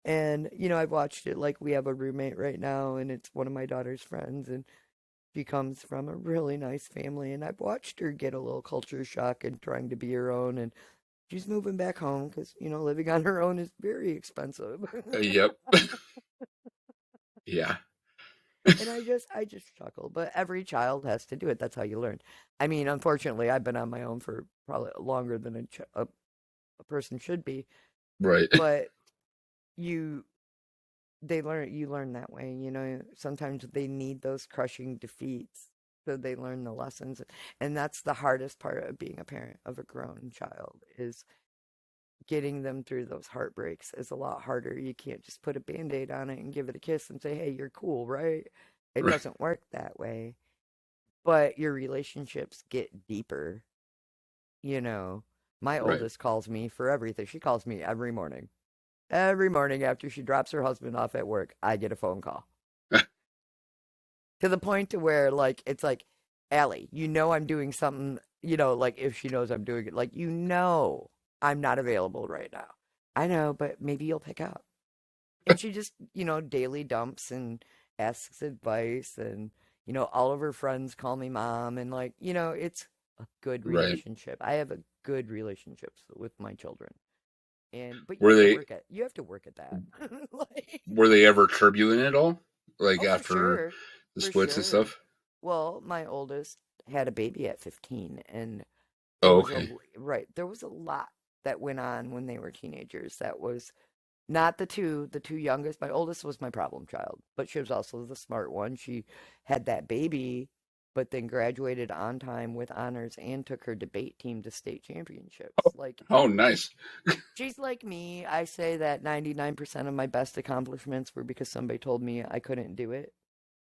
And, I've watched it. Like, we have a roommate right now, and it's one of my daughter's friends, and she comes from a really nice family. And I've watched her get a little culture shock and trying to be her own. And she's moving back home because, living on her own is very expensive. Yep. Yeah. And I just chuckle. But every child has to do it. That's how you learn. I mean, unfortunately, I've been on my own for probably longer than a person should be. Right. But you you learn that way. Sometimes they need those crushing defeats so they learn the lessons. And that's the hardest part of being a parent of a grown child, is getting them through those heartbreaks is a lot harder. You can't just put a band-aid on it and give it a kiss and say, hey, you're cool, right? It Right. doesn't work that way. But your relationships get deeper. you know my Right. oldest calls me for everything. She calls me every morning. Every morning after she drops her husband off at work, I get a phone call, to the point to where, like, it's like, Allie, I'm doing something, like, if she knows I'm doing it, like, I'm not available right now. I know, but maybe you'll pick up. And she just, daily dumps and asks advice, and, all of her friends call me mom, and, like, it's a good Right. relationship. I have a good relationships with my children. But Were they you have to work at that. Like, were they ever turbulent at all? Like oh, for after sure. the For splits and sure. stuff? Well, my oldest had a baby at 15, and Oh, okay. there was a lot that went on when they were teenagers. That was not the two youngest. My oldest was my problem child, but she was also the smart one. She had that baby, but then graduated on time with honors and took her debate team to state championships. Like, Oh, nice. she's like me. I say that 99% of my best accomplishments were because somebody told me I couldn't do it.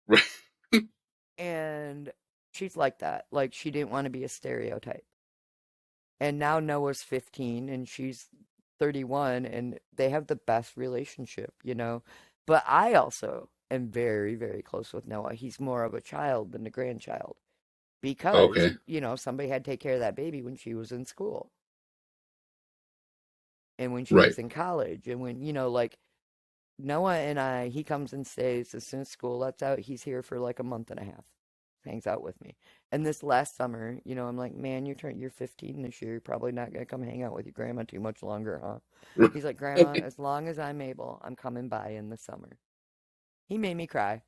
Right. And she's like that. Like, she didn't want to be a stereotype. And now Noah's 15 and she's 31, and they have the best relationship. But I also am very, very close with Noah. He's more of a child than a grandchild. because, Okay. somebody had to take care of that baby when she was in school and when she Right. was in college and when, like Noah and he comes and stays as soon as school lets out. He's here for like a month and a half, hangs out with me. And this last summer, I'm like, man, you're 15 this year. You're probably not gonna come hang out with your grandma too much longer, huh? He's like, Grandma, as long as I'm able, I'm coming by in the summer. He made me cry.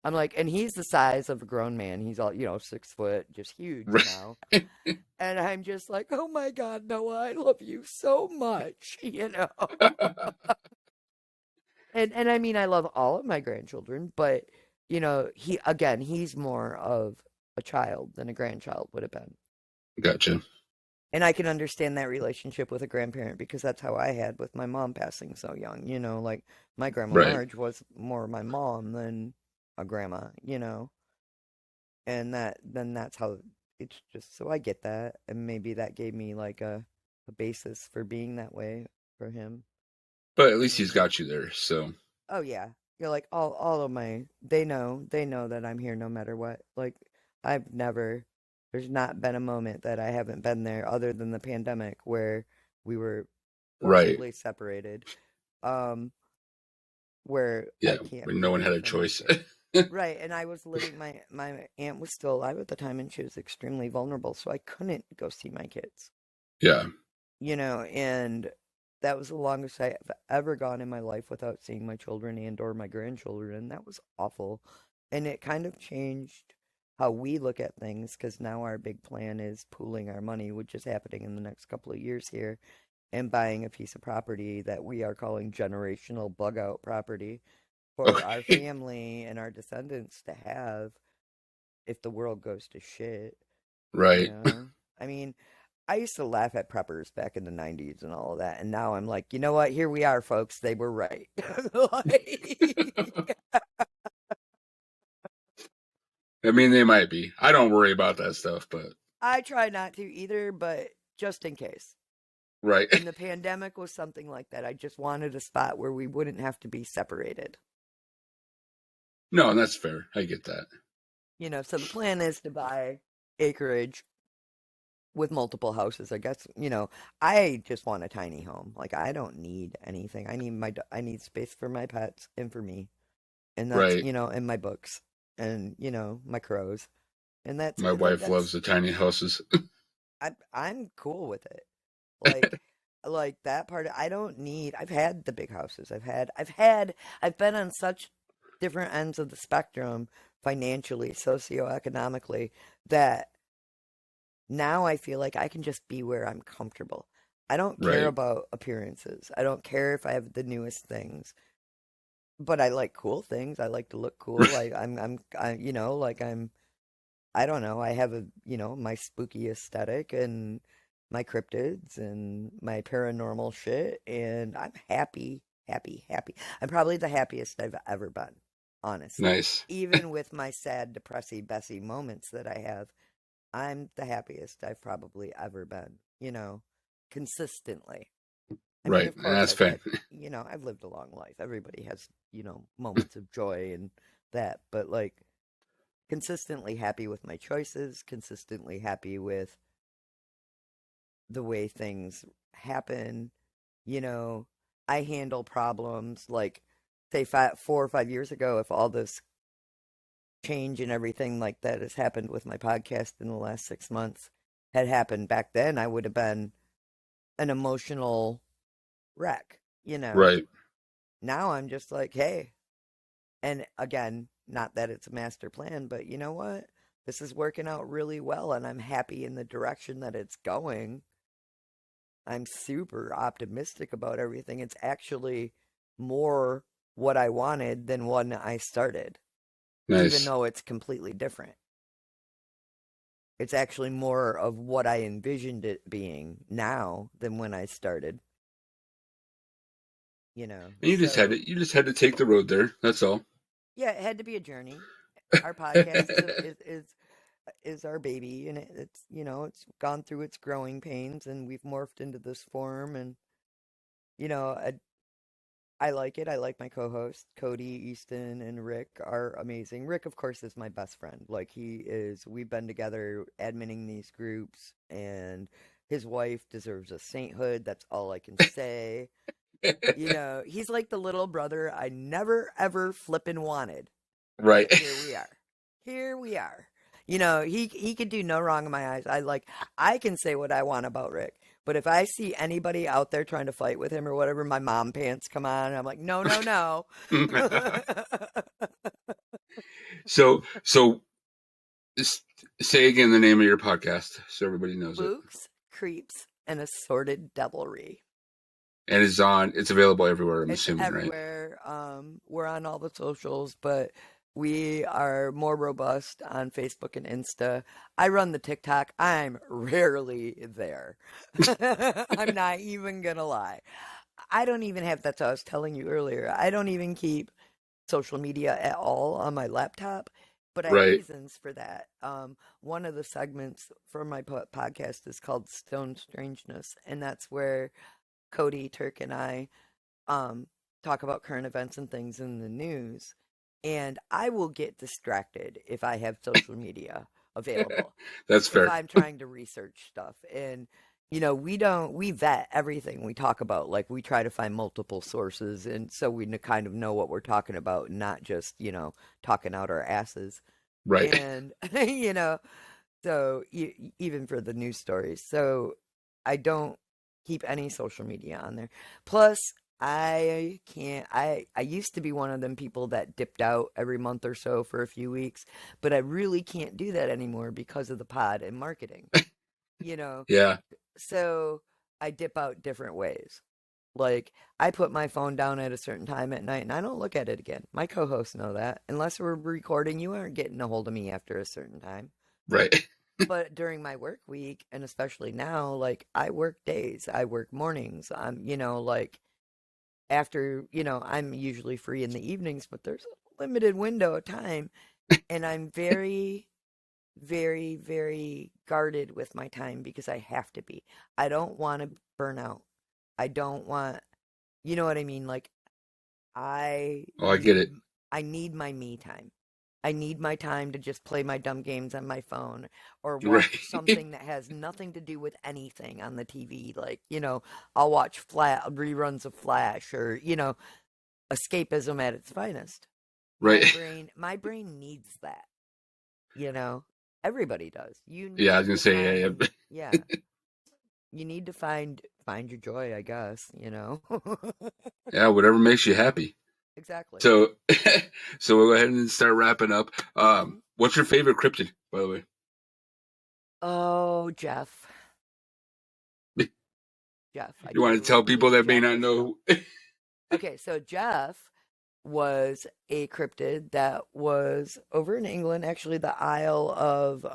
I'm like, and he's the size of a grown man. He's all, 6 foot, just huge Right. now. And I'm just like, oh my God, Noah, I love you so much, And I mean, I love all of my grandchildren, but he's more of a child than a grandchild would have been. Gotcha. And I can understand that relationship with a grandparent because that's how I had with my mom passing so young. Like my grandma Right. Marge was more my mom than a grandma. And that's how it's just so I get that. And maybe that gave me like a basis for being that way for him, But at least you he's know. got you there. So, Oh yeah. You're like all of my they know that I'm here no matter what. Like I've never there's not been a moment that I haven't been there other than the pandemic where we were right. forcibly separated. Um where I Yeah. can't When no one be had a for my choice. kid. Right, and I was living my aunt was still alive at the time and she was extremely vulnerable, so I couldn't go see my kids. Yeah. And that was the longest I've ever gone in my life without seeing my children and or my grandchildren, and that was awful. And it kind of changed how we look at things because now our big plan is pooling our money, which is happening in the next couple of years here, and buying a piece of property that we are calling generational bug out property for our Okay. family and our descendants to have if the world goes to shit, you Right. know? I mean, I used to laugh at preppers back in the 90s and all of that. And now I'm like, you know what? Here we are, folks. They were right. Like, I mean, they might be. I don't worry about that stuff, but I try not to either, but just in case. right. And the pandemic was something like that. I just wanted a spot where we wouldn't have to be separated. No, and that's fair. I get that. So the plan is to buy acreage with multiple houses. I guess, I just want a tiny home. Like I don't need anything. I need space for my pets and for me. And that's, Right. and my books and, my crows. And that's My it. Like wife loves that's the tiny houses. I'm cool with it. Like that part I don't need I've had the big houses. I've been on such different ends of the spectrum financially, socioeconomically that now I feel like I can just be where I'm comfortable. I don't care Right. about appearances. I don't care if I have the newest things, but I like cool things. I like to look cool. Like I don't know. I have my spooky aesthetic and my cryptids and my paranormal shit, and I'm happy, happy, happy. I'm probably the happiest I've ever been, honestly. Nice. Even with my sad, depressy, Bessie moments that I have, I'm the happiest I've probably ever been, consistently. I mean, Right. of And course, that's fair. I've lived a long life. Everybody has, moments of joy and that, but like consistently happy with my choices, consistently happy with the way things happen. You know, I handle problems like, say, 4 or 5 years ago, if all this change and everything like that has happened with my podcast in the last 6 months had happened back then, I would have been an emotional wreck. Right. Now I'm just like, hey, and again, not that it's a master plan, but you know what? This is working out really well, and I'm happy in the direction that it's going. I'm super optimistic about everything. It's actually more what I wanted than when I started, even Nice. though it's completely different. It's actually more of what I envisioned it being now than when I started. And So you just had to take the road there. That's all. yeah, it had to be a journey. Our podcast is our baby, and it's gone through its growing pains, and we've morphed into this form, and you know, I, I like it. I like my co-host Cody, Easton, and Rick are amazing. Rick, of course, is my best friend. Like he is. We've been together adminning these groups, and his wife deserves a sainthood. That's all I can say. You know, he's like the little brother I never ever flippin' wanted. Right. Yet here we are. Here we are. You know, he could do no wrong in my eyes. I can say what I want about Rick. But if I see anybody out there trying to fight with him or whatever, my mom pants come on and I'm like, no, no, no. So s- say again the name of your podcast so everybody knows it. Spooks, creeps, and assorted devilry. And it's available everywhere, I'm It's assuming, right? everywhere. We're on all the socials, but we are more robust on Facebook and Insta. I run the TikTok. I'm rarely there. I'm not even gonna lie. I don't even have, that's what I was telling you earlier. I don't even keep social media at all on my laptop, but I have Right. reasons for that. One of the segments for my podcast is called Stone Strangeness, and that's where Cody, Turk, and I um, talk about current events and things in the news. And I will get distracted if I have social media available, That's if fair. I'm trying to research stuff. And, you know, we vet everything we talk about. Like, we try to find multiple sources. And so we kind of know what we're talking about, not just, you know, talking out our asses. Right. And, you know, so even for the news stories. So I don't keep any social media on there. Plus, I can't. I used to be one of them people that dipped out every month or so for a few weeks, but I really can't do that anymore because of the pod and marketing. You know, Yeah. so I dip out different ways. Like I put my phone down at a certain time at night and I don't look at it again. My co-hosts know that. Unless we're recording, you aren't getting a hold of me after a certain time. Right. But during my work week, and especially now, like I work days, I work mornings. I'm, you know, like after, you know, I'm usually free in the evenings, but there's a limited window of time. And I'm very, very, very guarded with my time because I have to be. I don't want to burn out. I don't want, you know what I mean? Like I Oh, I get need it. I need my me time. I need my time to just play my dumb games on my phone or watch Right. something that has nothing to do with anything on the TV. Like, you know, I'll watch flat reruns of Flash or, you know, escapism at its finest. Right. My brain needs that, you know. Everybody does. You Yeah, I was need gonna to say, yeah, find, yeah, you need to find your joy, I guess, you know. yeah, whatever makes you happy. Exactly. So, so we'll go ahead and start wrapping up. Mhm. What's your favorite cryptid, by the way? Oh, Jeff. You Jeff. I want to do tell people believe that may Jeff not is the. know? Okay, so Jeff was a cryptid that was over in England, actually the Isle of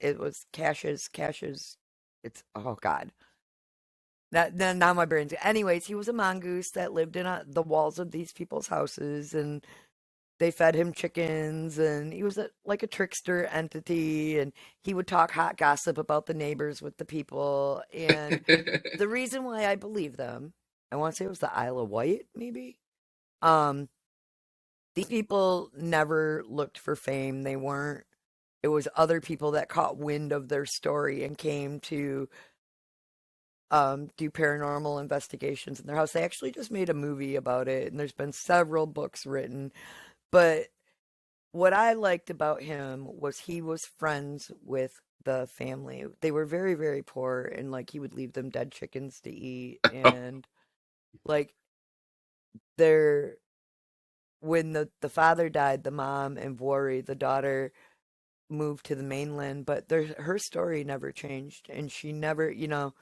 it was Cash's it's oh god. Now my brain's anyways, he was a mongoose that lived in the walls of these people's houses and they fed him chickens and he was like a trickster entity and he would talk hot gossip about the neighbors with the people and the reason why I believe them, I want to say it was the Isle of Wight, maybe. Um, these people never looked for fame. They weren't. It was other people that caught wind of their story and came to do paranormal investigations in their house. They actually just made a movie about it, and there's been several books written. But what I liked about him was he was friends with the family. They were very, very poor, and like he would leave them dead chickens to eat, and like they're when the father died, the mom and Vori, the daughter, moved to the mainland, but her story never changed, and she never, you know,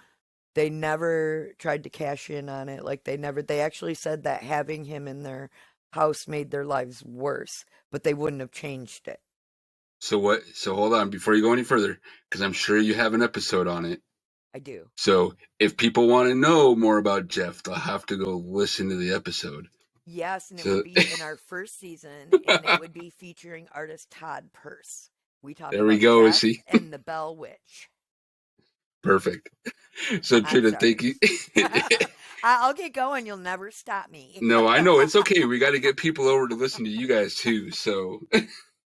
they never tried to cash in on it. Like they actually said that having him in their house made their lives worse, but they wouldn't have changed it. So what? So hold on before you go any further, because I'm sure you have an episode on it. I do. So if people want to know more about Jeff, they'll have to go listen to the episode. Yes, and it would So be in our first season, and it would be featuring artist Todd Purse. We talk there we about go. Jeff See, and the Bell Witch. perfect. So I'm Trina, thank sorry. you. I'll get going. You'll never stop me. No, I know it's okay. We got to get people over to listen to you guys too. So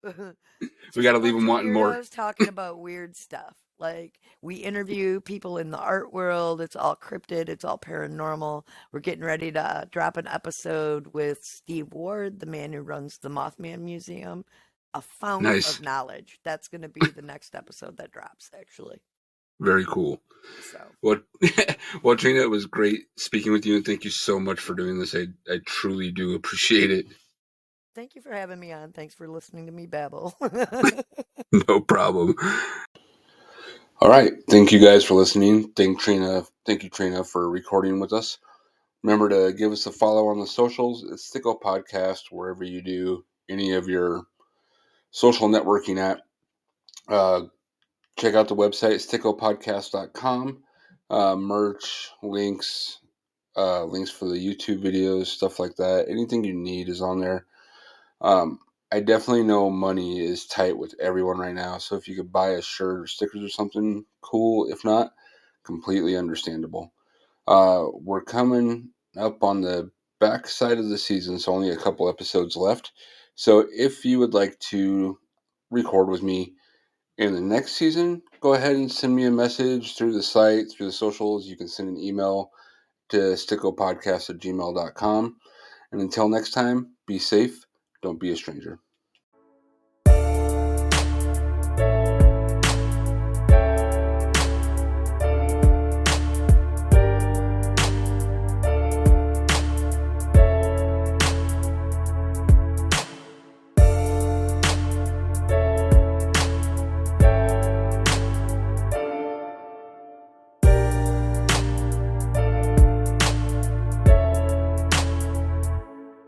we got Just to a leave bunch them of wanting more. weirdos talking about weird stuff. Like, we interview people in the art world. It's all cryptid, it's all paranormal. We're getting ready to drop an episode with Steve Ward, the man who runs the Mothman Museum, a fount of Nice. knowledge. That's going to be the next episode that drops, actually. Very cool. So, Well, well, Trina, it was great speaking with you, and thank you so much for doing this. I truly do appreciate it. thank you for having me on. Thanks for listening to me babble. No problem. All right. Thank you guys for listening. Thank you, Trina, for recording with us. Remember to give us a follow on the socials. It's Sticko Podcast, wherever you do any of your social networking at. Uh, check out the website, stickopodcast.com. Merch, links for the YouTube videos, stuff like that. Anything you need is on there. I definitely know money is tight with everyone right now, so if you could buy a shirt or stickers or something, cool. If not, completely understandable. We're coming up on the back side of the season, so only a couple episodes left. So if you would like to record with me in the next season, go ahead and send me a message through the site, through the socials. You can send an email to stickopodcast@gmail.com. And until next time, be safe. Don't be a stranger.